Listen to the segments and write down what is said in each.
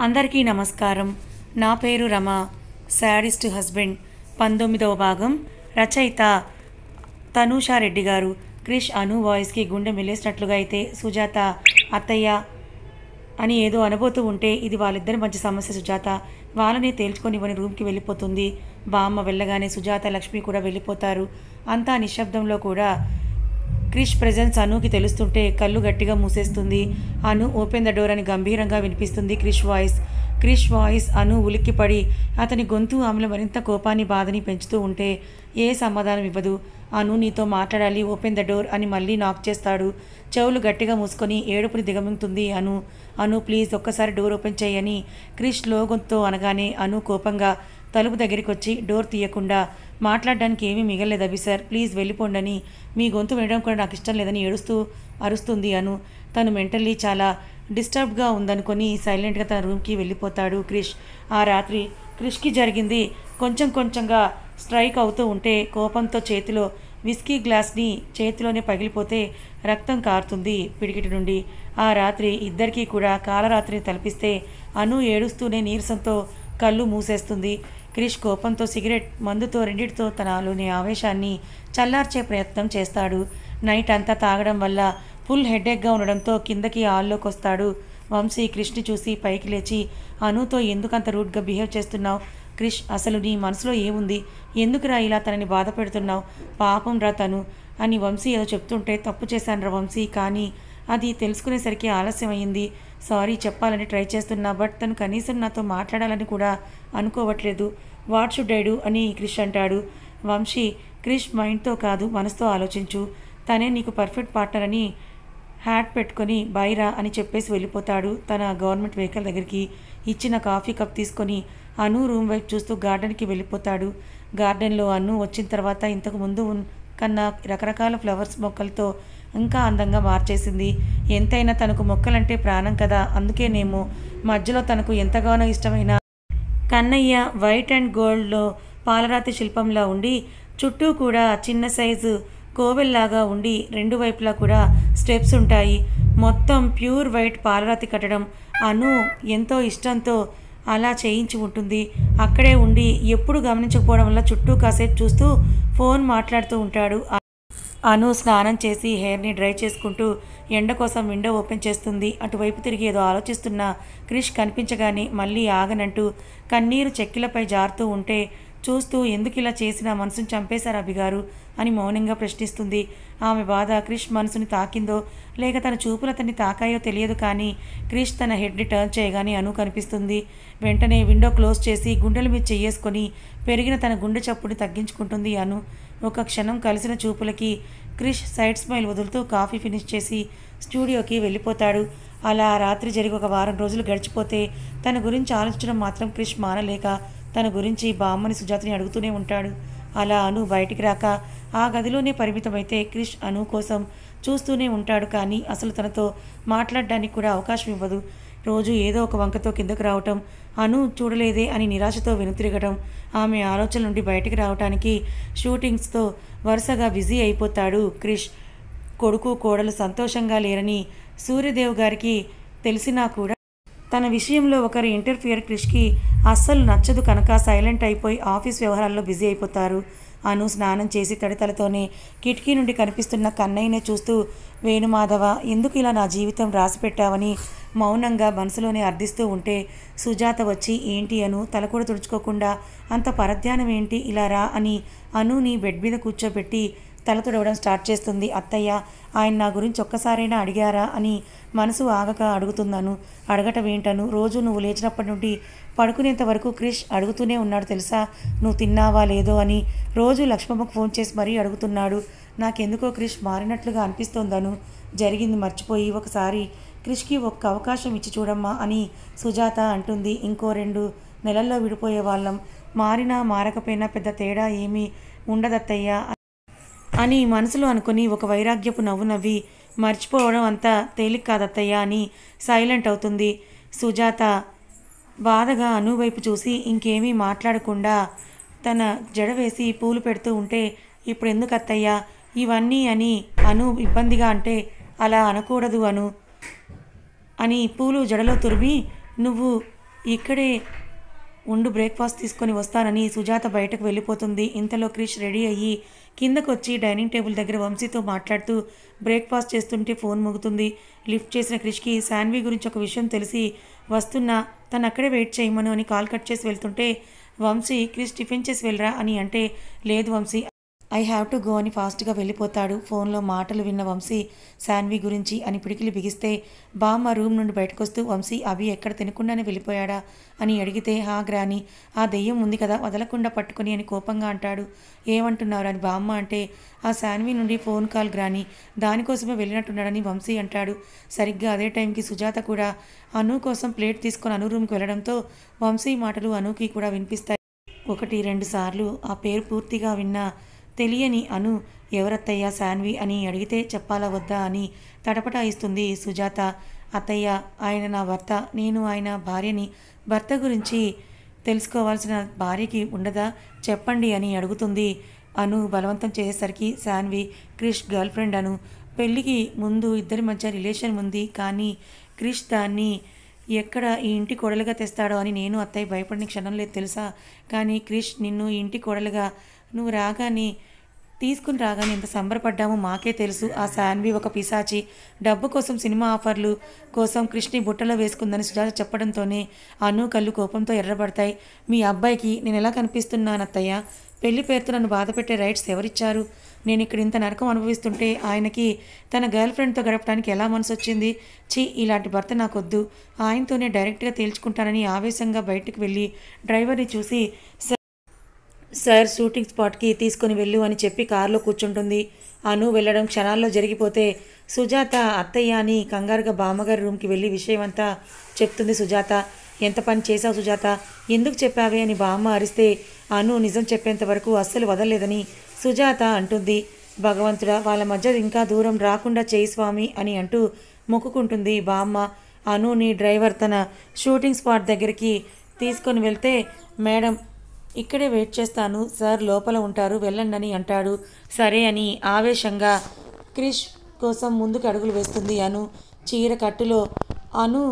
అందరికీ నమస్కారం. నా పేరు రమ. శాడిస్ట్ హస్బెండ్ 19వ భాగం. రచయిత తనూషారెడ్డి గారు. క్రిష్ అను వాయిస్కి గుండె మెలేసినట్లుగా అయితే సుజాత అత్తయ్య అని ఏదో అనబోతూ ఉంటే ఇది వాళ్ళిద్దరి మధ్య సమస్య. సుజాత వాళ్ళని తేల్చుకొనివ్వని రూమ్కి వెళ్ళిపోతుంది. బామ్మ వెళ్ళగానే సుజాత లక్ష్మి కూడా వెళ్ళిపోతారు. అంతా నిశ్శబ్దంలో కూడా క్రిష్ ప్రెజెన్స్ అనుకి తెలుస్తుంటే కళ్ళు గట్టిగా మూసేస్తుంది. అను ఓపెన్ ద డోర్ అని గంభీరంగా వినిపిస్తుంది క్రిష్ వాయిస్ అను ఉలిక్కిపడి అతని గొంతు ఆమెలో మరింత కోపాన్ని బాధని పెంచుతూ ఉంటే ఏ సమాధానం ఇవ్వదు. అను నీతో మాట్లాడాలి, ఓపెన్ ద డోర్ అని మళ్ళీ నాక్ చేస్తాడు. చెవులు గట్టిగా మూసుకొని ఏడుపుని దిగమింగుతుంది అను ప్లీజ్ ఒక్కసారి డోర్ ఓపెన్ చేయని క్రిష్ లో గొంతుతో అనగానే అను కోపంగా తలుపు దగ్గరికి వచ్చి డోర్ తీయకుండా మాట్లాడడానికి ఏమీ మిగలలేదు అభిసర్, ప్లీజ్ వెళ్ళిపోండని, మీ గొంతు వినడం కూడా నాకు ఇష్టం లేదని అరుస్తుంది అను. తను మెంటల్లీ చాలా డిస్టర్బ్గా ఉందనుకొని సైలెంట్గా తన రూమ్కి వెళ్ళిపోతాడు క్రిష్. ఆ రాత్రి క్రిష్కి జరిగింది కొంచెంగా స్ట్రైక్ అవుతూ ఉంటే కోపంతో చేతిలో విస్కీ గ్లాస్ని చేతిలోనే పగిలిపోతే రక్తం కారుతుంది పిడికిటి నుండి. ఆ రాత్రి ఇద్దరికీ కూడా కాలరాత్రిని తలపిస్తే అను ఏడుస్తూనే నీరసంతో కళ్ళు మూసేస్తుంది. క్రిష్ కోపంతో సిగరెట్ మందుతో రెండిటితో తనలోని ఆవేశాన్ని చల్లార్చే ప్రయత్నం చేస్తాడు. నైట్ అంతా తాగడం వల్ల ఫుల్ హెడేక్గా ఉండడంతో కిందకి హాల్లోకి వస్తాడు. వంశీ క్రిష్ని చూసి పైకి లేచి అనుతో ఎందుకంత రూడ్గా బిహేవ్ చేస్తున్నావు క్రిష్, అసలు నీ మనసులో ఏముంది, ఎందుకురా ఇలా తనని బాధ పెడుతున్నావు, పాపం రా తను అని వంశీ ఏదో చెప్తుంటే తప్పు చేశాను రా వంశీ, కానీ అది తెలుసుకునేసరికి ఆలస్యం అయ్యింది, సారీ చెప్పాలని ట్రై చేస్తున్నా, బట్ తను కనీసం నాతో మాట్లాడాలని కూడా అనుకోవట్లేదు, వాట్ షుడ్ ఐ డూ అని క్రిష్ అంటాడు. వంశీ క్రిష్ మైండ్తో కాదు మనసుతో ఆలోచించు, తనే నీకు పర్ఫెక్ట్ పార్ట్నర్ అని హ్యాట్ పెట్టుకొని బైరా అని చెప్పేసి వెళ్ళిపోతాడు. తన గవర్నమెంట్ వెహికల్ దగ్గరికి ఇచ్చిన కాఫీ కప్ తీసుకొని అను రూమ్ వైపు చూస్తూ గార్డెన్కి వెళ్ళిపోతాడు. గార్డెన్లో అను వచ్చిన తర్వాత ఇంతకు ముందు కన్నా రకరకాల ఫ్లవర్స్ మొక్కలతో ఇంకా అందంగా మార్చేసింది. ఎంతైనా తనకు మొక్కలంటే ప్రాణం కదా, అందుకేనేమో మధ్యలో తనకు ఎంతగానో ఇష్టమైన కన్నయ్య వైట్ అండ్ గోల్డ్లో పాలరాతి శిల్పంలా ఉండి చుట్టూ కూడా చిన్న సైజు కోవెల్లాగా ఉండి రెండు వైపులా కూడా స్టెప్స్ ఉంటాయి. మొత్తం ప్యూర్ వైట్ పాలరాతి కట్టడం అను ఎంతో ఇష్టంతో అలా చేయించి ఉంటుంది. అక్కడే ఉండి ఎప్పుడు గమనించకపోవడం వల్ల చుట్టూ కాసేపు చూస్తూ ఫోన్ మాట్లాడుతూ ఉంటాడు. అను స్నానం చేసి హెయిర్ని డ్రై చేసుకుంటూ ఎండ కోసం విండో ఓపెన్ చేస్తుంది. అటువైపు తిరిగి ఏదో ఆలోచిస్తున్న క్రిష్ కనిపించగానే మళ్ళీ ఆగనంటూ కన్నీరు చెక్కిలపై జారుతూ ఉంటే చూస్తూ ఎందుకు ఇలా చేసిన, మనసుని చంపేశారు అభిగారు అని మౌనంగా ప్రశ్నిస్తుంది. ఆమె బాధ క్రిష్ మనసుని తాకిందో లేక తన చూపులు అతన్ని తాకాయో తెలియదు, కానీ క్రిష్ తన హెడ్ని టర్న్ చేయగానే అను కనిపిస్తుంది. వెంటనే విండో క్లోజ్ చేసి గుండెల మీద చెయ్యేసుకొని పెరిగిన తన గుండె చప్పుని తగ్గించుకుంటుంది అను. ఒక క్షణం కలిసిన చూపులకి క్రిష్ సైడ్ స్మైల్ వదులుతూ కాఫీ ఫినిష్ చేసి స్టూడియోకి వెళ్ళిపోతాడు. అలా రాత్రి జరిగి ఒక వారం రోజులు గడిచిపోతే తన గురించి ఆలోచించడం మాత్రం క్రిష్ మానలేక తన గురించి బామ్మని సుజాతని అడుగుతూనే ఉంటాడు. అలా అను బయటికి రాక ఆ గదిలోనే పరిమితమైతే క్రిష్ అను కోసం చూస్తూనే ఉంటాడు, కానీ అసలు తనతో మాట్లాడడానికి కూడా అవకాశం ఇవ్వదు. రోజు ఏదో ఒక వంకతో కిందకు రావటం, అను చూడలేదే అని నిరాశతో వెనుతిరగటం, ఆమె ఆలోచన నుండి బయటికి రావడానికి షూటింగ్స్తో వరుసగా బిజీ అయిపోతాడు క్రిష్. కొడుకు కోడలు సంతోషంగా లేరని సూర్యదేవ్ గారికి తెలిసినా కూడా తన విషయంలో ఒకరి ఇంటర్ఫియర్ క్రిష్కి అస్సలు నచ్చదు కనుక సైలెంట్ అయిపోయి ఆఫీస్ వ్యవహారాల్లో బిజీ అయిపోతారు. అను స్నానం చేసి తడితలతోనే కిటికీ నుండి కనిపిస్తున్న కన్నయ్యనే చూస్తూ వేణుమాధవ ఎందుకు ఇలా నా జీవితం రాసిపెట్టావని మౌనంగా మనసులోనే అర్థిస్తూ ఉంటే సుజాత వచ్చి ఏంటి అను తల కూడా తుడుచుకోకుండా అంత పరధ్యానం ఏంటి ఇలా రా అని అనుని బెడ్ మీద కూర్చోబెట్టి తల తుడవడం స్టార్ట్ చేస్తుంది. అత్తయ్య ఆయన నా గురించి ఒక్కసారైనా అడిగారా అని మనసు ఆగక అడుగుతున్నాను. అడగటం ఏంటను, రోజు నువ్వు లేచినప్పటి నుండి పడుకునేంత వరకు క్రిష్ అడుగుతూనే ఉన్నాడు తెలుసా, నువ్వు తిన్నావా లేదో అని రోజు లక్ష్మమ్మకు ఫోన్ చేసి మరీ అడుగుతున్నాడు. నాకెందుకో క్రిష్ మారినట్లుగా అనిపిస్తోందను, జరిగింది మర్చిపోయి ఒకసారి క్రిష్కి ఒక్క అవకాశం ఇచ్చి చూడమ్మా అని సుజాత అంటుంది. ఇంకో 2 నెలల్లో విడిపోయే వాళ్ళం, మారినా మారకపోయినా పెద్ద తేడా ఏమీ ఉండదత్తయ్య అని మనసులో అనుకుని ఒక వైరాగ్యపు నవ్వు నవ్వి మర్చిపోవడం అంత తేలిక కాదత్తయ్య అని సైలెంట్ అవుతుంది. సుజాత బాధగా అను వైపు చూసి ఇంకేమీ మాట్లాడకుండా తన జడ వేసి పూలు పెడుతూ ఉంటే ఇప్పుడు ఎందుకు అత్తయ్య ఇవన్నీ అని అను ఇబ్బందిగా అంటే అలా అనకూడదు అను అని పూలు జడలో తురిమి నువ్వు ఇక్కడే ఉండు, బ్రేక్ఫాస్ట్ తీసుకొని వస్తానని సుజాత బయటకు వెళ్ళిపోతుంది. ఇంతలో క్రిష్ రెడీ అయ్యి కిందకొచ్చి డైనింగ్ టేబుల్ దగ్గర వంశీతో మాట్లాడుతూ బ్రేక్ఫాస్ట్ చేస్తుంటే ఫోన్ మోగుతుంది. లిఫ్ట్ చేసిన క్రిష్కి శాన్వి గురించి ఒక విషయం తెలిసి వస్తున్నా, తను అక్కడే వెయిట్ చేయమను అని కాల్ కట్ చేసి వెళ్తుంటే వంశీ, క్రిష్ టిఫిన్ చేసి వెళ్ళరా అని అంటే, లేదు Vamshi, I have to go అని ఫాస్ట్గా వెళ్ళిపోతాడు. ఫోన్లో మాటలు విన్న వంశీ శాన్వి గురించి అని పిడికిలి బిగిస్తే బామ్మ రూమ్ నుండి బయటకొస్తూ, వంశీ అభి ఎక్కడ తినకుండానే వెళ్ళిపోయాడా అని అడిగితే, హా గ్రాని, ఆ దెయ్యం ఉంది కదా వదలకుండా పట్టుకొని అని కోపంగా అంటాడు. ఏమంటున్నారు అని బామ్మ అంటే, ఆ శాన్వి నుండి ఫోన్ కాల్ గ్రాని, దానికోసమే వెళ్ళినట్టున్నాడని వంశీ అంటాడు. సరిగ్గా అదే టైంకి సుజాత కూడా అను కోసం ప్లేట్ తీసుకొని అను రూమ్కి వెళ్ళడంతో వంశీ మాటలు అనుకి కూడా వినిపిస్తాయి. 1-2 సార్లు ఆ పేరు పూర్తిగా విన్నా తెలియని అను ఎవరత్తయ్య శాన్వి అని అడిగితే చెప్పాలా వద్దా అని తటపటాయిస్తుంది సుజాత. అత్తయ్య, ఆయన నా భర్త, నేను ఆయన భార్యని, భర్త గురించి తెలుసుకోవాల్సిన భార్యకి ఉండదా చెప్పండి అని అడుగుతుంది. అను బలవంతం చేసేసరికి శాన్వి క్రిష్ గర్ల్ ఫ్రెండ్ అను. పెళ్ళికి ముందు ఇద్దరి మధ్య రిలేషన్ ఉంది, కానీ క్రిష్ దాన్ని ఎక్కడ ఈ ఇంటి కోడలుగా తెస్తాడో అని నేను అత్తయ్య భయపడిన క్షణం లేదు తెలుసా. కానీ క్రిష్ నిన్ను ఈ ఇంటి కోడలుగా నువ్వు తీసుకుని రాగానే ఎంత సంబరపడ్డామో మాకే తెలుసు. ఆ శాన్వి ఒక పిశాచి, డబ్బు కోసం సినిమా ఆఫర్లు కోసం క్రిష్ని బుట్టలో వేసుకుందని సుజాత చెప్పడంతోనే అను కళ్ళు కోపంతో ఎర్రబడతాయి. మీ అబ్బాయికి నేను ఎలా కనిపిస్తున్నాను అత్తయ్య? పెళ్లి పేరుతో నన్ను బాధపెట్టే రైట్స్ ఎవరిచ్చారు? నేను ఇక్కడ ఇంత నరకం అనుభవిస్తుంటే ఆయనకి తన గర్ల్ ఫ్రెండ్తో గడపడానికి ఎలా మనసు వచ్చింది? ఇలాంటి భర్త నాకొద్దు, ఆయనతోనే డైరెక్ట్గా తేల్చుకుంటానని ఆవేశంగా బయటకు వెళ్ళి డ్రైవర్ని చూసి, సార్ షూటింగ్ స్పాట్కి తీసుకొని వెళ్ళు అని చెప్పి కారులో కూర్చుంటుంది. అను వెళ్ళడం క్షణాల్లో జరిగిపోతే సుజాత అత్తయ్య అని కంగారుగా బామ్మగారి రూమ్కి వెళ్ళి విషయం అంతా చెప్తుంది. సుజాత, ఎంత పని చేశావు సుజాత, ఎందుకు చెప్పావే అని బామ్మ అరిస్తే అను నిజం చెప్పేంత వరకు అస్సలు వదలలేదని సుజాత అంటుంది. భగవంతుడా, వాళ్ళ మధ్య ఇంకా దూరం రాకుండా చేయి స్వామి అని అంటూ మొక్కుకుంటుంది బామ్మ. అనుని డ్రైవర్ తన షూటింగ్ స్పాట్ దగ్గరికి తీసుకొని వెళ్తే, మేడం ఇక్కడే వెయిట్ చేస్తాను సార్, లోపల ఉంటారు వెళ్ళండి అని అంటాడు. సరే అని ఆవేశంగా క్రిష్ కోసం ముందుకు అడుగులు వేస్తుంది అను. చీర కట్టులో అను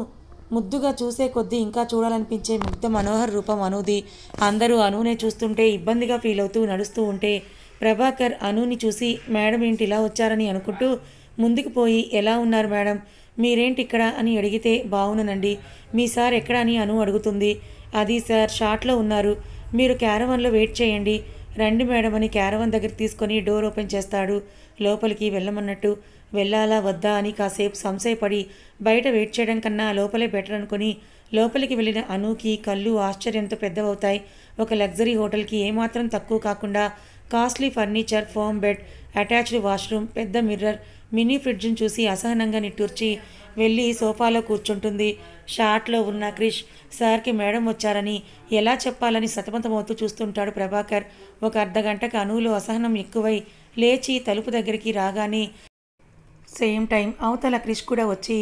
ముద్దుగా చూసే కొద్దీ ఇంకా చూడాలనిపించే ముగ్ధ మనోహర రూపం అనుది. అందరూ అనునే చూస్తుంటే ఇబ్బందిగా ఫీల్ అవుతూ నడుస్తూ ఉంటే ప్రభాకర్ అనుని చూసి, మేడం ఏంటి ఇలా వచ్చారని అనుకుంటూ ముందుకు పోయి, ఎలా ఉన్నారు మేడం, మీరేంటి ఇక్కడ అని అడిగితే, బాగున్నానండి, మీ సార్ ఎక్కడ అని అను అడుగుతుంది. అది సార్ షాట్లో ఉన్నారు, మీరు క్యారవన్లో వెయిట్ చేయండి, రండి మేడం అని క్యారవన్ దగ్గర తీసుకొని డోర్ ఓపెన్ చేస్తాడు. లోపలికి వెళ్ళమన్నట్టు వెళ్ళాలా వద్దా అని కాసేపు సంశయపడి బయట వెయిట్ చేయడం కన్నా లోపలే బెటర్ అనుకుని లోపలికి వెళ్ళిన అనుకి కళ్ళు ఆశ్చర్యంతో పెద్దవవుతాయి. ఒక లగ్జరీ హోటల్కి ఏమాత్రం తక్కువ కాకుండా costly furniture, foam bed, attached washroom, పెద్ద మిర్రర్, మినీ ఫ్రిడ్జ్ని చూసి అసహనంగా నిట్టూర్చి వెళ్ళి సోఫాలో కూర్చుంటుంది. షాట్లో ఉన్న క్రిష్ సార్కి మేడం వచ్చారని ఎలా చెప్పాలని సతమతమవుతూ చూస్తుంటాడు ప్రభాకర్. ఒక అర్ధగంటకు అనువులో అసహనం ఎక్కువై లేచి తలుపు దగ్గరికి రాగానే సేమ్ టైం అవతల క్రిష్ కూడా వచ్చి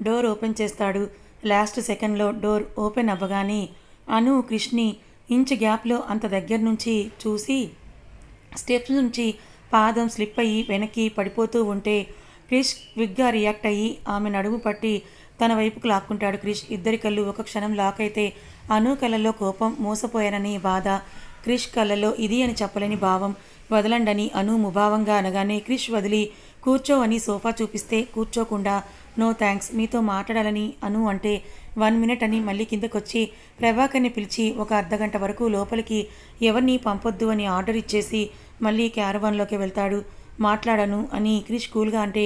డోర్ ఓపెన్ చేస్తాడు. లాస్ట్ సెకండ్లో డోర్ ఓపెన్ అవ్వగానే అను క్రిష్ని ఇంచు గ్యాప్లో అంత దగ్గర నుంచి చూసి స్టెప్స్ నుంచి పాదం స్లిప్ అయ్యి వెనక్కి పడిపోతూ ఉంటే క్రిష్ క్విక్గా రియాక్ట్ అయ్యి ఆమె నడుము పట్టి తన వైపుకు లాక్కుంటాడు. క్రిష్ ఇద్దరి కళ్ళు ఒక క్షణం లాక్ అయితే అను కళ్ళల్లో కోపం, మోసపోయానని బాధ, క్రిష్ కళ్ళల్లో ఇది అని చెప్పలేని భావం. వదలండని అను ముభావంగా అనగానే క్రిష్ వదిలి కూర్చో అని సోఫా చూపిస్తే కూర్చోకుండా, నో థ్యాంక్స్, మీతో మాట్లాడాలని అను అంటే 1 మినిట్ అని మళ్ళీ కిందకొచ్చి ప్రభాకర్ని పిలిచి ఒక అర్ధగంట వరకు లోపలికి ఎవరిని పంపొద్దు అని ఆర్డర్ ఇచ్చేసి మళ్ళీ క్యారవాన్లోకి వెళ్తాడు. మాట్లాడను అని క్రిష్ కూల్గా అంటే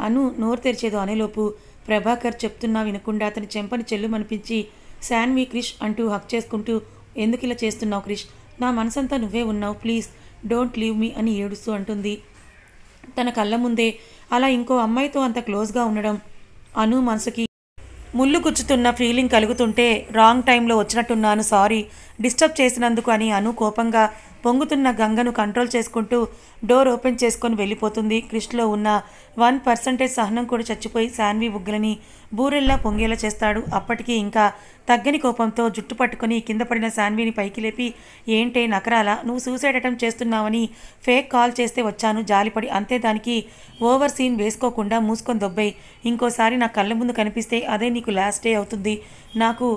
అను నోరు తెరిచేదో అనేలోపు ప్రభాకర్ చెప్తున్నా వినకుండా అతని చెంపని చెల్లుమనిపించి శాన్వి క్రిష్ అంటూ హక్ చేసుకుంటూ, ఎందుకు ఇలా చేస్తున్నావు క్రిష్, నా మనసంతా నువ్వే ఉన్నావు, ప్లీజ్ డోంట్ లీవ్ మీ అని ఏడుస్తూ అంటుంది. తన కళ్ళ ముందే అలా ఇంకో అమ్మాయితో అంత క్లోజ్గా ఉండడం అను మనసుకి ముళ్ళు గుచ్చుతున్న ఫీలింగ్ కలుగుతుంటే రాంగ్ టైంలో వచ్చినట్టున్నాను, సారీ డిస్టర్బ్ చేసినందుకు అని అను కోపంగా పొంగుతున్న గంగను కంట్రోల్ చేసుకుంటూ డోర్ ఓపెన్ చేసుకొని వెళ్ళిపోతుంది. క్రిష్లో ఉన్న 1% సహనం కూడా చచ్చిపోయి శాన్వి బుగ్గలని బూరెల్లా పొంగేలా చేస్తాడు. అప్పటికి ఇంకా తగ్గని కోపంతో జుట్టు పట్టుకుని కింద పడిన శాన్విని పైకి లేపి, ఏంటే నకరాలా, నువ్వు సూసైడ్ అటెంప్ట్ చేస్తున్నావని ఫేక్ కాల్ చేస్తే వచ్చాను జాలిపడి, అంతే, దానికి ఓవర్ సీన్ వేసుకోకుండా మూసుకొని దొబ్బై, ఇంకోసారి నా కళ్ళ ముందు కనిపిస్తే అదే నీకు లాస్ట్ డే అవుతుంది. నాకు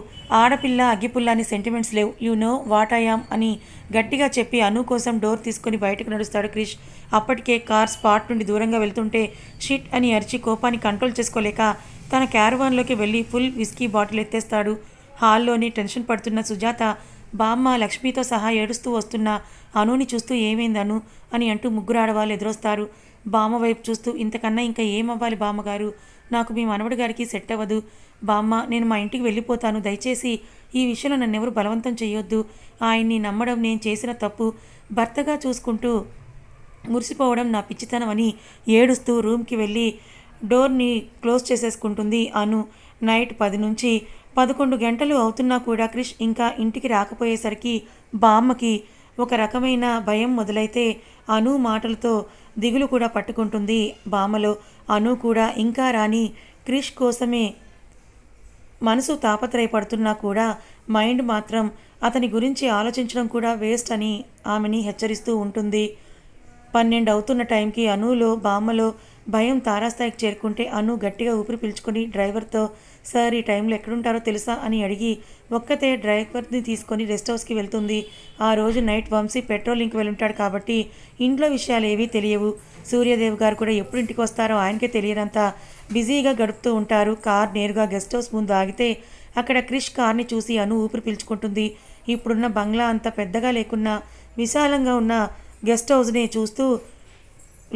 ఆడపిల్ల అగ్గిపుల్ల అని సెంటిమెంట్స్ లేవు, you know what I am అని గట్టిగా చెప్పి అను కోసం డోర్ తీసుకుని బయటకు నడుస్తాడు క్రిష్. అప్పటికే కార్ స్పాట్ నుండి దూరంగా వెళ్తుంటే షిట్ అని అరిచి కోపాన్ని కంట్రోల్ చేసుకోలేక తన క్యారవాన్లోకి వెళ్ళి ఫుల్ విస్కీ బాటిల్ ఎత్తేస్తాడు. హాల్లోని టెన్షన్ పడుతున్న సుజాత బామ్మ లక్ష్మితో సహా ఏడుస్తూ వస్తున్న అనుని చూస్తూ ఏమైంది అను అని అంటూ ముగ్గురు ఆడవాళ్ళు ఎదురొస్తారు. బామ్మ వైపు చూస్తూ, ఇంతకన్నా ఇంకా ఏమవ్వాలి బామ్మగారు, నాకు మీ మనవడి గారికి సెట్ అవ్వదు బామ్మ, నేను మా ఇంటికి వెళ్ళిపోతాను, దయచేసి ఈ విషయంలో నన్నెవరు బలవంతం చేయొద్దు, ఆయన్ని నమ్మడం నేను చేసిన తప్పు, భర్తగా చూసుకుంటూ మురిసిపోవడం నా పిచ్చితనం అని ఏడుస్తూ రూమ్కి వెళ్ళి డోర్ని క్లోజ్ చేసేసుకుంటుంది అను. నైట్ 10 నుంచి 11 గంటలు అవుతున్నా కూడా క్రిష్ ఇంకా ఇంటికి రాకపోయేసరికి బామ్మకి ఒక రకమైన భయం మొదలైతే అను మాటలతో దిగులు కూడా పట్టుకుంటుంది బామ్మలో. అను కూడా ఇంకా రాని క్రిష్ కోసమే మనసు తాపత్రయపడుతున్నా కూడా మైండ్ మాత్రం అతని గురించి ఆలోచించడం కూడా వేస్ట్ అని ఆమెని హెచ్చరిస్తూ ఉంటుంది. 12 అవుతున్న టైంకి అనులో బామ్మలో భయం తారాస్థాయికి చేరుకుంటే అను గట్టిగా ఊపిరి పీల్చుకొని డ్రైవర్తో, సార్ ఈ టైంలో ఎక్కడుంటారో తెలుసా అని అడిగి ఒక్కతే డ్రైవర్ని తీసుకొని రెస్ట్ హౌస్కి వెళ్తుంది. ఆ రోజు నైట్ వంశీ పెట్రోలింగ్కి వెళ్ళుంటాడు కాబట్టి ఇంట్లో విషయాలు ఏవీ తెలియవు. సూర్యదేవ్ గారు కూడా ఎప్పుడు ఇంటికి వస్తారో ఆయనకే తెలియనంత బిజీగా గడుపుతూ ఉంటారు. కార్ నేరుగా గెస్ట్ హౌస్ ముందు ఆగితే అక్కడ క్రిష్ కార్ని చూసి అను ఊపిరి పీల్చుకుంటుంది. ఇప్పుడున్న బంగ్లా అంత పెద్దగా లేకున్నా విశాలంగా ఉన్న గెస్ట్ హౌస్ని చూస్తూ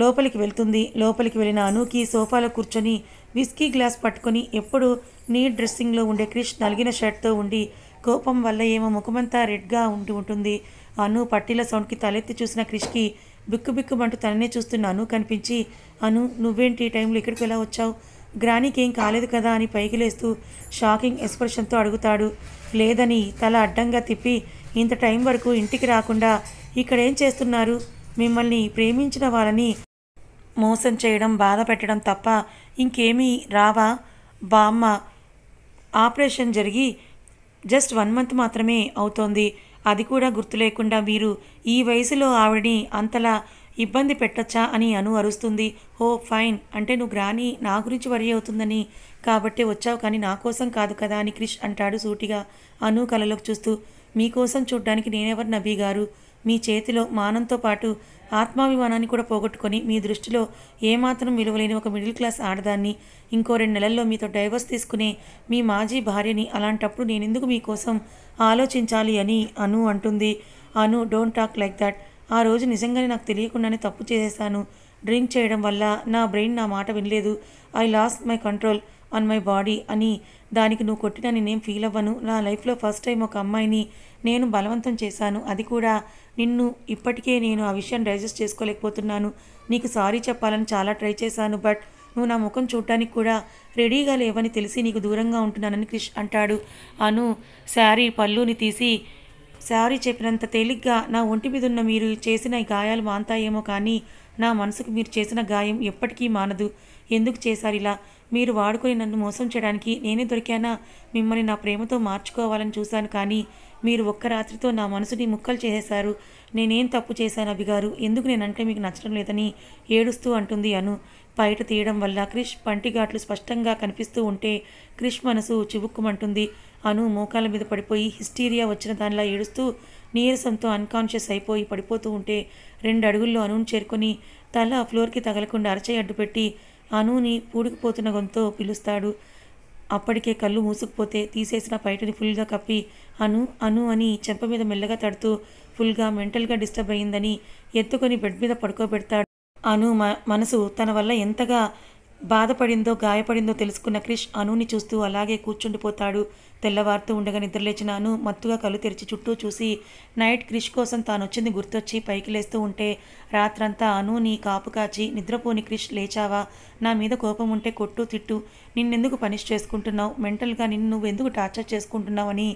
లోపలికి వెళ్తుంది. లోపలికి వెళ్ళిన అనుకి సోఫాలో కూర్చొని విస్కీ గ్లాస్ పట్టుకొని ఎప్పుడు నీట్ డ్రెస్సింగ్లో ఉండే క్రిష్ నలిగిన షర్ట్తో ఉండి కోపం వల్ల ఏమో ముఖమంతా రెడ్గా ఉంటుంది. అను పట్టీల సౌండ్కి తలెత్తి చూసిన క్రిష్కి బిక్కుబిక్కుమంటూ తననే చూస్తున్న అను కనిపించి, అను నువ్వేంటి ఈ టైంలో ఇక్కడికి ఎలా వచ్చావు, గ్రానీకి ఏం కాలేదు కదా అని పైకి లేస్తూ షాకింగ్ ఎక్స్ప్రెషన్తో అడుగుతాడు. లేదని తల అడ్డంగా తిప్పి, ఇంత టైం వరకు ఇంటికి రాకుండా ఇక్కడేం చేస్తున్నారు, మిమ్మల్ని ప్రేమించిన వాళ్ళని మోసం చేయడం బాధ పెట్టడం తప్ప ఇంకేమీ రావా బామ్మ, ఆపరేషన్ జరిగి జస్ట్ 1 మంత్ మాత్రమే అవుతోంది, అది కూడా గుర్తు లేకుండా మీరు ఈ వయసులో ఆవిడని అంతలా ఇబ్బంది పెట్టొచ్చా అని అను అరుస్తుంది. ఓ ఫైన్, అంటే నువ్వు గ్రాని నా గురించి వరి అవుతుందని కాబట్టే వచ్చావు కానీ నా కోసం కాదు కదా అని క్రిష్ అంటాడు సూటిగా అను కళ్ళలోకి చూస్తూ. మీకోసం చూడ్డానికి నేనెవరు నబీ గారు, మీ చేతిలో మానంతో పాటు ఆత్మాభిమానాన్ని కూడా పోగొట్టుకొని మీ దృష్టిలో ఏమాత్రం విలువలేని ఒక మిడిల్ క్లాస్ ఆడదాన్ని, ఇంకో 2 నెలల్లో మీతో డైవర్స్ తీసుకునే మీ మాజీ భార్యని, అలాంటప్పుడు నేనెందుకు మీకోసం ఆలోచించాలి అని అను అంటుంది. అను, డోంట్ టాక్ లైక్ దట్, ఆ రోజు నిజంగానే నాకు తెలియకుండానే తప్పు చేసేసాను, డ్రింక్ చేయడం వల్ల నా బ్రెయిన్ నా మాట వినలేదు, I lost my control on my body అని, దానికి నువ్వు కొట్టినా నేనేం ఫీల్ అవ్వను, నా లైఫ్లో ఫస్ట్ టైం ఒక అమ్మాయిని నేను బలవంతం చేశాను, అది కూడా నిన్ను, ఇప్పటికే నేను ఆ విషయాన్ని డైజెస్ట్ చేసుకోలేకపోతున్నాను, నీకు సారీ చెప్పాలని చాలా ట్రై చేశాను, బట్ నువ్వు నా ముఖం చూడటానికి కూడా రెడీగా లేవని తెలిసి నీకు దూరంగా ఉంటున్నానని క్రిష్ అంటాడు. అను శారీ పళ్ళుని తీసి, సారీ చెప్పినంత తేలిగ్గా నా ఒంటి మీద ఉన్న మీరు చేసిన ఈ గాయాలు మాంతాయేమో కానీ నా మనసుకు మీరు చేసిన గాయం ఎప్పటికీ మానదు, ఎందుకు చేశారు ఇలా, మీరు వాడుకొని నన్ను మోసం చేయడానికి నేనే దొరికానా, మిమ్మల్ని నా ప్రేమతో మార్చుకోవాలని చూశాను కానీ మీరు ఒక్క రాత్రితో నా మనసుని ముక్కలు చేసేశారు, నేనేం తప్పు చేశాను అభిగారు, ఎందుకు నేనంటే మీకు నచ్చడం లేదని ఏడుస్తూ అంటుంది అను. బయట తీయడం వల్ల క్రిష్ పంటిఘాట్లు స్పష్టంగా కనిపిస్తూ ఉంటే క్రిష్ మనసు చివుక్కుమంటుంది. అను మోకాల మీద పడిపోయి హిస్టీరియా వచ్చిన దానిలా ఏడుస్తూ నీరసంతో అన్కాన్షియస్ అయిపోయి పడిపోతూ ఉంటే 2 అడుగుల్లో అనుని చేరుకొని తల ఫ్లోర్కి తగలకుండా అరచేయి అడ్డుపెట్టి అనుని పూడుకుపోతున్న గొంతుతో పిలుస్తాడు. అప్పటికే కళ్ళు మూసుకుపోతే తీసేసిన పైటని ఫుల్గా కప్పి అను అను అని చెంప మీద మెల్లగా తడుతూ ఫుల్గా మెంటల్గా డిస్టర్బ్ అయ్యిందని ఎత్తుకొని బెడ్ మీద పడుకోబెడతాడు. అను మనసు తన వల్ల ఎంతగా బాధపడిందో గాయపడిందో తెలుసుకున్న క్రిష్ అనుని చూస్తూ అలాగే కూర్చుండిపోతాడు. తెల్లవారుతూ ఉండగా నిద్రలేచిన అను మత్తుగా కళ్ళు తెరిచి చుట్టూ చూసి నైట్ క్రిష్ కోసం తానొచ్చింది గుర్తొచ్చి పైకి లేస్తూ ఉంటే రాత్రంతా అనుని కాపు కాచి నిద్రపోని క్రిష్, లేచావా, నా మీద కోపం ఉంటే కొట్టు తిట్టు, నిన్నెందుకు పనిష్ చేసుకుంటున్నావు, మెంటల్గా నిన్ను నువ్వెందుకు టార్చర్ చేసుకుంటున్నావని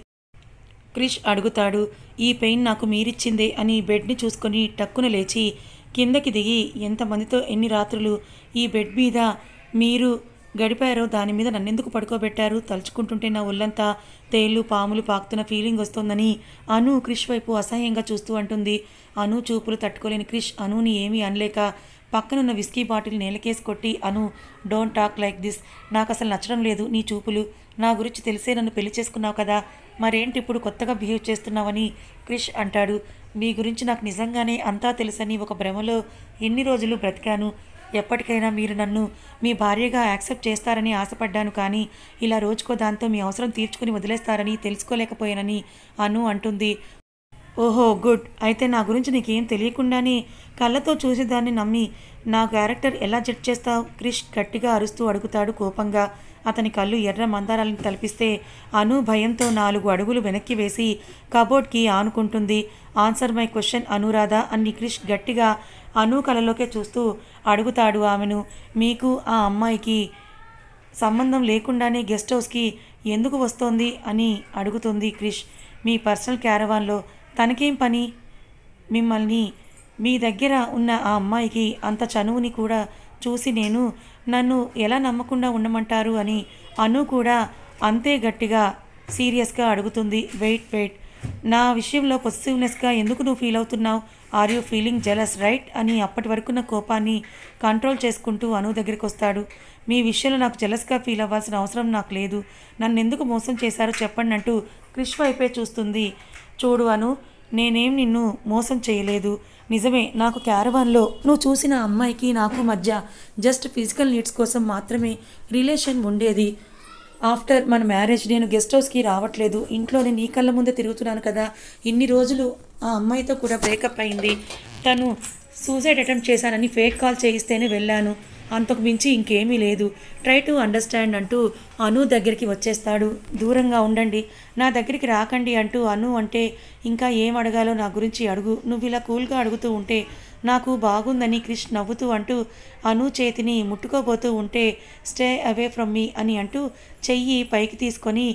క్రిష్ అడుగుతాడు. ఈ పెయిన్ నాకు మీరిచ్చిందే అని బెడ్ని చూసుకొని టక్కున లేచి కిందకి దిగి ఎంతమందితో ఎన్ని రాత్రులు ఈ బెడ్ మీద మీరు గడిపారో దాని మీద నన్నెందుకు పడుకోబెట్టారు, తలుచుకుంటుంటే నా ఒళ్ళంతా తేళ్ళు పాములు పాకుతున్న ఫీలింగ్ వస్తోందని అను క్రిష్ వైపు అసహ్యంగా చూస్తూ అంటుంది. అను చూపులు తట్టుకోలేని క్రిష్ అనుని ఏమీ అనలేక పక్కనున్న విస్కీ బాటిల్ నేలకేసి కొట్టి, అను డోంట్ టాక్ లైక్ దిస్, నాకు అసలు నచ్చడం లేదు నీ చూపులు, నా గురించి తెలిసే నన్ను పెళ్లి చేసుకున్నావు కదా, మరేంటి ఇప్పుడు కొత్తగా బిహేవ్ చేస్తున్నావని క్రిష్ అంటాడు. మీ గురించి నాకు నిజంగానే అంతా తెలుసని ఒక భ్రమలో ఎన్ని రోజులు బ్రతికాను. ఎప్పటికైనా మీరు నన్ను మీ భార్యగా యాక్సెప్ట్ చేస్తారని ఆశపడ్డాను, కానీ ఇలా రోజుకో దాంతో మీ అవసరం తీర్చుకుని వదిలేస్తారని తెలుసుకోలేకపోయానని అను అంటుంది. ఓహో గుడ్, అయితే నా గురించి నీకేం తెలియకుండానే కళ్ళతో చూసేదాన్ని నమ్మి నా క్యారెక్టర్ ఎలా జడ్జ్ చేస్తావు? క్రిష్ గట్టిగా అరుస్తూ అడుగుతాడు కోపంగా. అతని కళ్ళు ఎర్ర మందారాలను తలపిస్తే అను భయంతో 4 అడుగులు వెనక్కి వేసి కబోర్డ్కి ఆనుకుంటుంది. ఆన్సర్ మై క్వశ్చన్ అనురాధ అని క్రిష్ గట్టిగా అను కళ్ళలోకే చూస్తూ అడుగుతాడు ఆమెను. మీకు ఆ అమ్మాయికి సంబంధం లేకుండానే గెస్ట్ హౌస్కి ఎందుకు వస్తోంది అని అడుగుతుంది క్రిష్. మీ పర్సనల్ క్యారవాన్లో తనకేం పని? మిమ్మల్ని మీ దగ్గర ఉన్న ఆ అమ్మాయికి అంత చనువుని కూడా చూసి నన్ను ఎలా నమ్మకుండా ఉండమంటారు అని అను కూడా అంతే గట్టిగా సీరియస్గా అడుగుతుంది. వెయిట్, నా విషయంలో పొజిటివ్నెస్గా ఎందుకు నువ్వు ఫీల్ అవుతున్నావు? Are you feeling jealous right అని అప్పటి వరకున్న కోపాన్ని కంట్రోల్ చేసుకుంటూ అను దగ్గరికి వస్తాడు. మీ విషయంలో నాకు జెలస్గా ఫీల్ అవ్వాల్సిన అవసరం నాకు లేదు, నన్ను ఎందుకు మోసం చేశారో చెప్పండి అంటూ క్రిష్ వైపే చూస్తుంది. చూడు అను, నేనేం నిన్ను మోసం చేయలేదు. నిజమే, నాకు క్యారవాన్లో నువ్వు చూసిన అమ్మాయికి నాకు మధ్య జస్ట్ ఫిజికల్ నీడ్స్ కోసం మాత్రమే రిలేషన్ ఉండేది. ఆఫ్టర్ మన మ్యారేజ్ నేను గెస్ట్ హౌస్కి రావట్లేదు, ఇంట్లోనే నీ కళ్ళ ముందే తిరుగుతున్నాను కదా. ఇన్ని రోజులు ఆ అమ్మాయితో కూడా బ్రేకప్ అయింది, తను సూసైడ్ అటెంప్ట్ చేశానని ఫేక్ కాల్ చేయిస్తేనే వెళ్ళాను, అంతకు మించి ఇంకేమీ లేదు. ట్రై టు అండర్స్టాండ్ అంటూ అను దగ్గరికి వచ్చేస్తాడు. దూరంగా ఉండండి, నా దగ్గరికి రాకండి అంటూ అను అంటే ఇంకా ఏం అడగాలో నా గురించి అడుగు, నువ్వు ఇలా కూల్గా అడుగుతూ ఉంటే నాకు బాగుందని క్రిష్ నవ్వుతూ అంటూ అను చేతిని ముట్టుకోబోతూ ఉంటే స్టే అవే ఫ్రమ్ మీ అని అంటూ చెయ్యి పైకి తీసుకొని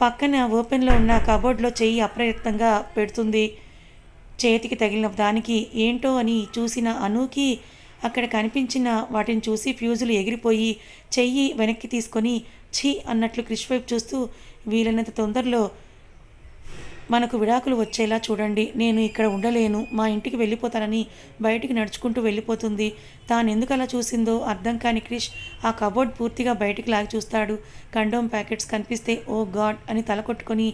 పక్కన ఓపెన్లో ఉన్న కబోర్డ్లో చెయ్యి అప్రయత్నంగా పెడుతుంది. చేతికి తగిలిన దానికి ఏంటో అని చూసిన అనుకి అక్కడ కనిపించిన వాటిని చూసి ఫ్యూజులు ఎగిరిపోయి చెయ్యి వెనక్కి తీసుకొని ఛీ అన్నట్లు క్రిష్ వైపు చూస్తూ, వీలైనంత తొందరలో మనకు విడాకులు వచ్చేలా చూడండి, నేను ఇక్కడ ఉండలేను, మా ఇంటికి వెళ్ళిపోతానని బయటికి నడుచుకుంటూ వెళ్ళిపోతుంది. తాను ఎందుకు అలా చూసిందో అర్థం కాని క్రిష్ ఆ కబోర్డ్ పూర్తిగా బయటికి లాగి చూస్తాడు. కండోమ్ ప్యాకెట్స్ కనిపిస్తే ఓ గాడ్ అని తల కొట్టుకొని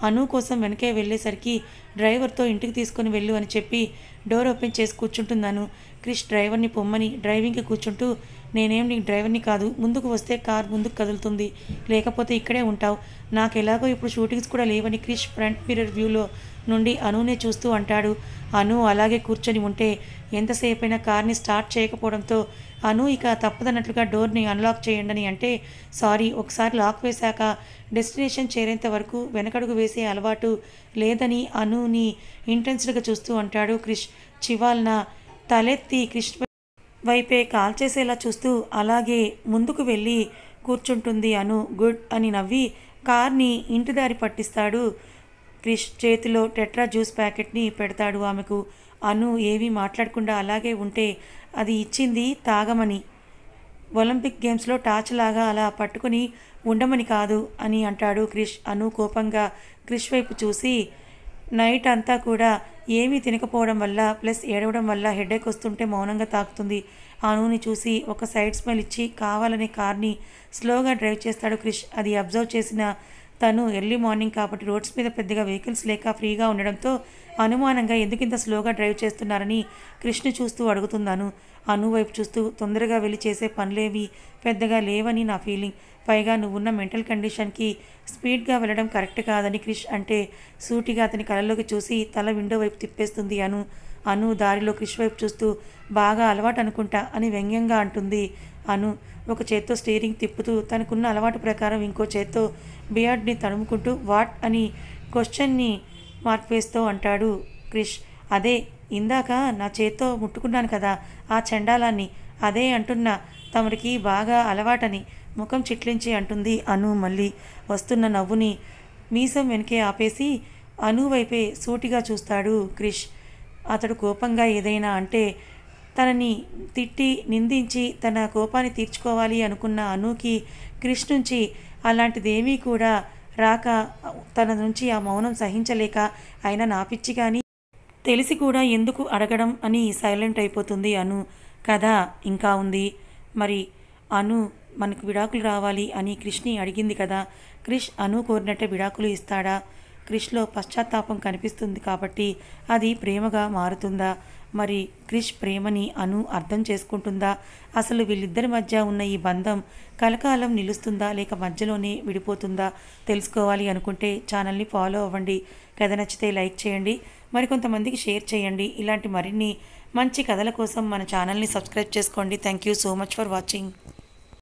అను కోసం వెనకే వెళ్ళేసరికి డ్రైవర్తో ఇంటికి తీసుకొని వెళ్ళు అని చెప్పి డోర్ ఓపెన్ చేసి కూర్చుంటున్నాను. క్రిష్ డ్రైవర్ని పొమ్మని డ్రైవింగ్కి కూర్చుంటూ, నేనేం నీకు డ్రైవర్ని కాదు, ముందుకు వస్తే కార్ ముందుకు కదులుతుంది, లేకపోతే ఇక్కడే ఉంటావు, నాకు ఎలాగో ఇప్పుడు షూటింగ్స్ కూడా లేవని క్రిష్ ఫ్రంట్ మిర్రర్ వ్యూలో నుండి అనునే చూస్తూ అంటాడు. అను అలాగే కూర్చొని ఉంటే ఎంతసేపైనా కార్ని స్టార్ట్ చేయకపోవడంతో అను ఇక తప్పదన్నట్లుగా డోర్ని అన్లాక్ చేయండి అంటే సారీ, ఒకసారి లాక్ వేశాక డెస్టినేషన్ చేరేంత వరకు వెనకడుగు వేసే అలవాటు లేదని అనుని ఇంటెన్స్డ్గా చూస్తూ అంటాడు క్రిష్. చివాల్న తలెత్తి క్రిష్ వైపే కాల్ చేసేలా చూస్తూ అలాగే ముందుకు వెళ్ళి కూర్చుంటుంది అను. గుడ్ అని నవ్వి కార్ని ఇంటి దారి పట్టిస్తాడు క్రిష్. చేతిలో టెట్రా జ్యూస్ ప్యాకెట్ని పెడతాడు ఆమెకు. అను ఏమీ మాట్లాడకుండా అలాగే ఉంటే అది ఇచ్చింది తాగమని, ఒలింపిక్ గేమ్స్లో టార్చ్ లాగా అలా పట్టుకుని ఉండమని కాదు అని అంటాడు క్రిష్. అను కోపంగా క్రిష్ వైపు చూసి నైట్ అంతా కూడా ఏమీ తినకపోవడం వల్ల ప్లస్ ఏడవడం వల్ల హెడేక్ వస్తుంటే మౌనంగా తాకుతుంది. అనుని చూసి ఒక సైడ్ స్మైల్ ఇచ్చి కావాలనే కార్ని స్లోగా డ్రైవ్ చేస్తాడు క్రిష్. అది అబ్జర్వ్ చేసిన తను ఎర్లీ మార్నింగ్ కాబట్టి రోడ్స్ మీద పెద్దగా వెహికల్స్ లేక ఫ్రీగా ఉండడంతో అనుమానంగా ఎందుకింత స్లోగా డ్రైవ్ చేస్తున్నారని క్రిష్ని చూస్తూ అడుగుతున్నాను. అను వైపు చూస్తూ తొందరగా వెళ్ళి చేసే పనులేవి పెద్దగా లేవని నా ఫీలింగ్, పైగా నువ్వున్న మెంటల్ కండిషన్కి స్పీడ్గా వెళ్ళడం కరెక్ట్ కాదని క్రిష్ అంటే సూటిగా అతని కళ్ళలోకి చూసి తల విండో వైపు తిప్పేస్తుంది అను. అను దారిలో క్రిష్ వైపు చూస్తూ బాగా అలవాటు అనుకుంటా అని వ్యంగ్యంగా అంటుంది అను. ఒక చేత్తో స్టీరింగ్ తిప్పుతూ తనకున్న అలవాటు ప్రకారం ఇంకో చేత్తో బియర్డ్ని తడుముకుంటూ వాట్ అని క్వశ్చన్ని మార్పేస్తూ అంటాడు క్రిష్. అదే ఇందాక నా చేత్తో ముట్టుకున్నాను కదా ఆ చండాలాన్ని, అదే అంటున్నా, తమరికి బాగా అలవాటని ముఖం చిట్లించి అంటుంది అను. మళ్ళీ వస్తున్న నవ్వుని మీసం వెనకే ఆపేసి అను వైపే సూటిగా చూస్తాడు క్రిష్. అతడు కోపంగా ఏదైనా అంటే తనని తిట్టి నిందించి తన కోపాన్ని తీర్చుకోవాలి అనుకున్న అనుకి క్రిష్ నుంచి అలాంటిదేమీ కూడా రాక తన నుంచి ఆ మౌనం సహించలేక అయినా నా పిచ్చి కానీ తెలిసి కూడా ఎందుకు అడగడం అని సైలెంట్ అయిపోతుంది అను. కథ ఇంకా ఉంది. మరి అను మనకు విడాకులు రావాలి అని క్రిష్ని అడిగింది కదా, క్రిష్ అను కోరినట్టే విడాకులు ఇస్తాడా? క్రిష్లో పశ్చాత్తాపం కనిపిస్తుంది కాబట్టి అది ప్రేమగా మారుతుందా? మరి క్రిష్ ప్రేమని అను అర్థం చేసుకుంటుందా? అసలు వీళ్ళిద్దరి మధ్య ఉన్న ఈ బంధం కలకాలం నిలుస్తుందా లేక మధ్యలోనే విడిపోతుందా? తెలుసుకోవాలి అనుకుంటే ఛానల్ని ఫాలో అవ్వండి. కథ నచ్చితే లైక్ చేయండి, మరికొంతమందికి షేర్ చేయండి. ఇలాంటి మరిన్ని మంచి కథల కోసం మన ఛానల్ని సబ్స్క్రైబ్ చేసుకోండి. Thank you so much for watching.